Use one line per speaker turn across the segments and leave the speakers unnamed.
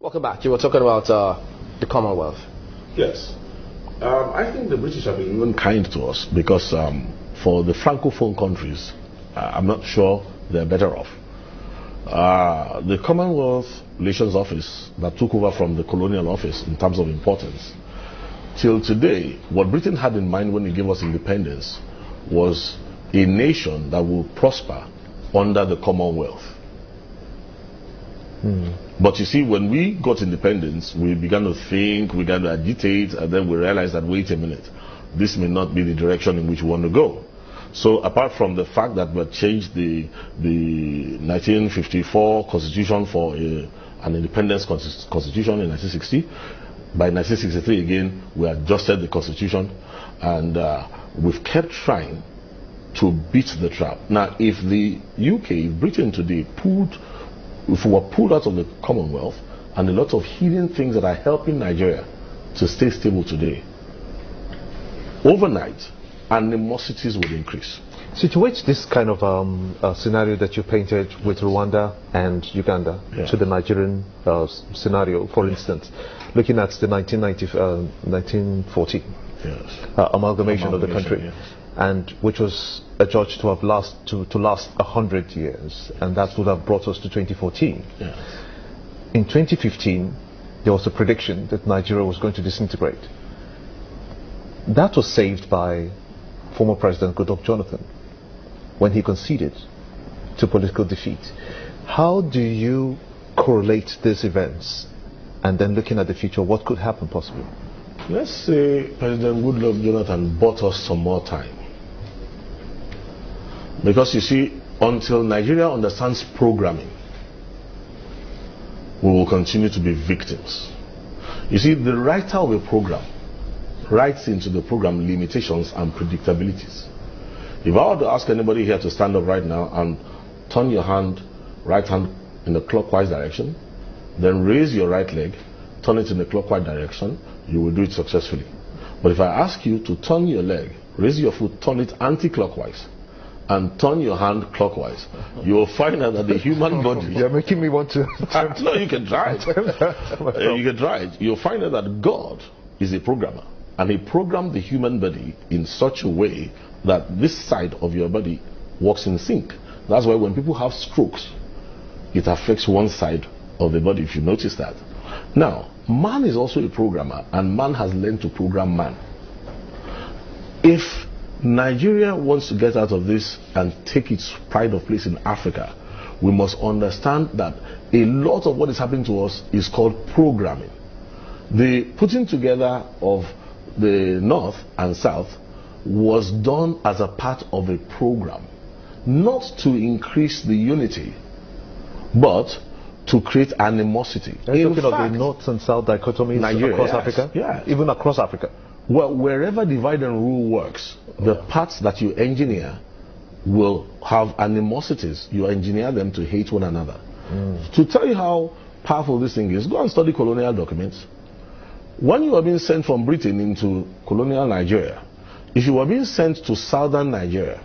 Welcome back. You were talking about the Commonwealth.
Yes. I think the British have been even kind to us because for the Francophone countries, I'm not sure they're better off. The Commonwealth Relations Office that took over from the Colonial Office in terms of importance, till today, what Britain had in mind when it gave us independence was a nation that will prosper under the Commonwealth. But you see, when we got independence, we began to think, we began to agitate, and then we realized that, wait a minute, this may not be the direction in which we want to go. So apart from the fact that we had changed the 1954 constitution for an independence constitution in 1960, by 1963 again, we adjusted the constitution, and we've kept trying to beat the trap. Now, if the UK, if Britain today if we were pulled out of the Commonwealth, and a lot of hidden things that are helping Nigeria to stay stable today, overnight, animosities would increase.
Situate this kind of scenario that you painted with Rwanda and Uganda to the Nigerian scenario, for instance, looking at the 1940 amalgamation of the country. And which was adjudged to have last 100 years, and that would have brought us to 2014. In 2015, there was a prediction that Nigeria was going to disintegrate. That was saved by former President Goodluck Jonathan when he conceded to political defeat. How do you correlate these events, and then looking at the future, what could happen possibly?
Let's say President Goodluck Jonathan bought us some more time. Because you see, until Nigeria understands programming, we will continue to be victims. You see, the writer of a program writes into the program limitations and predictabilities. If I were to ask anybody here to stand up right now and turn your right hand in the clockwise direction, then raise your right leg, turn it in the clockwise direction, you will do it successfully. But if I ask you to turn your leg, raise your foot, turn it anti-clockwise, and turn your hand clockwise, you will find out that the human body...
You're making me want to...
No, you can try it. You can try it. You'll find out that God is a programmer, and He programmed the human body in such a way that this side of your body works in sync. That's why when people have strokes, it affects one side of the body, if you notice that. Now, man is also a programmer, and man has learned to program man. If Nigeria wants to get out of this and take its pride of place in Africa, we must understand that a lot of what is happening to us is called programming. The putting together of the North and South was done as a part of a program, not to increase the unity, but to create animosity.
Are you talking of the North and South dichotomy across Africa?
Yeah.
Even across Africa?
Well, wherever divide and rule works, the parts that you engineer will have animosities. You engineer them to hate one another. To tell you how powerful this thing is, go and study colonial documents. When you were being sent from Britain into colonial Nigeria, if you were being sent to southern Nigeria,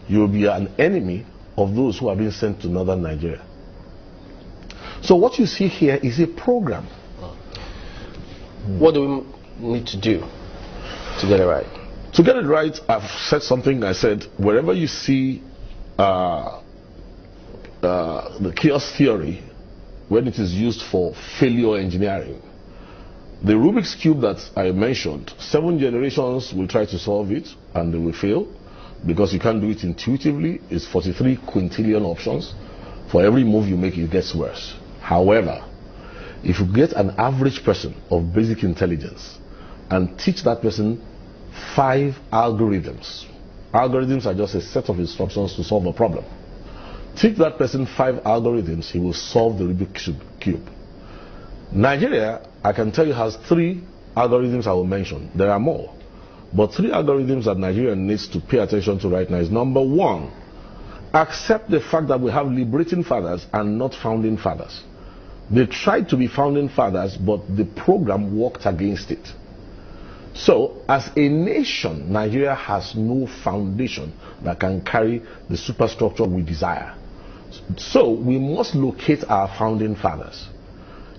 you will be an enemy of those who are being sent to northern Nigeria. So what you see here is a program.
What do we need to do to get it right?
To get it right, I've said something. I said, wherever you see the chaos theory, when it is used for failure engineering, the Rubik's Cube that I mentioned, 7 generations will try to solve it and they will fail because you can't do it intuitively. It's 43 quintillion options. For every move you make, it gets worse. However, if you get an average person of basic intelligence and teach that person 5 algorithms. Algorithms are just a set of instructions to solve a problem. Teach that person 5 algorithms, he will solve the Rubik's Cube. Nigeria, I can tell you, has 3 algorithms I will mention. There are more. But 3 algorithms that Nigeria needs to pay attention to right now is: number 1, accept the fact that we have liberating fathers and not founding fathers. They tried to be founding fathers, but the program worked against it. So, as a nation, Nigeria has no foundation that can carry the superstructure we desire. So, we must locate our founding fathers.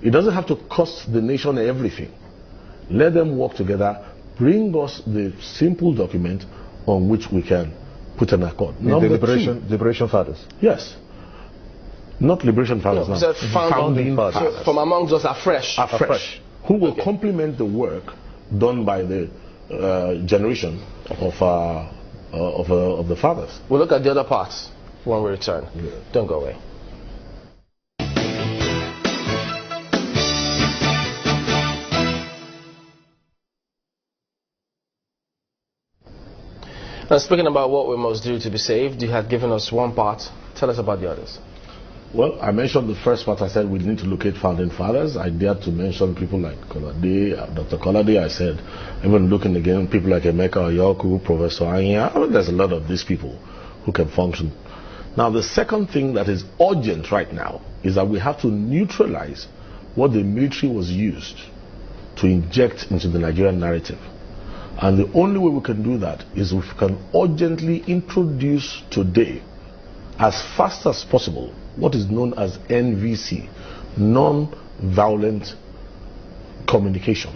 It doesn't have to cost the nation everything. Let them work together, bring us the simple document on which we can put an accord.
The liberation fathers.
Yes. Not liberation fathers,
no.
Founding fathers.
From amongst us afresh.
Who will complement the work done by the generation of the fathers.
We'll look at the other parts when we return. Yeah. Don't go away. Now, speaking about what we must do to be saved, you had given us one part. Tell us about the others.
Well, I mentioned the first part. I said we need to locate founding fathers. I dared to mention people like Dr. Kolade. I said, even looking again, people like Emeka Oyoku, Professor Anya. I mean, there's a lot of these people who can function. Now, the second thing that is urgent right now is that we have to neutralize what the military was used to inject into the Nigerian narrative. And the only way we can do that is if we can urgently introduce today, as fast as possible, what is known as NVC, non-violent communication,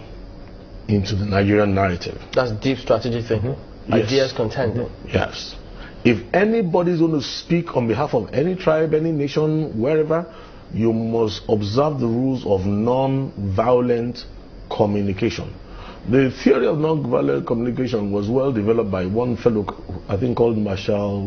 into the Nigerian narrative.
That's deep strategic thinking.
Yes.
Ideas contending.
Yes. If anybody is going to speak on behalf of any tribe, any nation, wherever, you must observe the rules of non-violent communication. The theory of non-violent communication was well developed by one fellow, I think called Marshall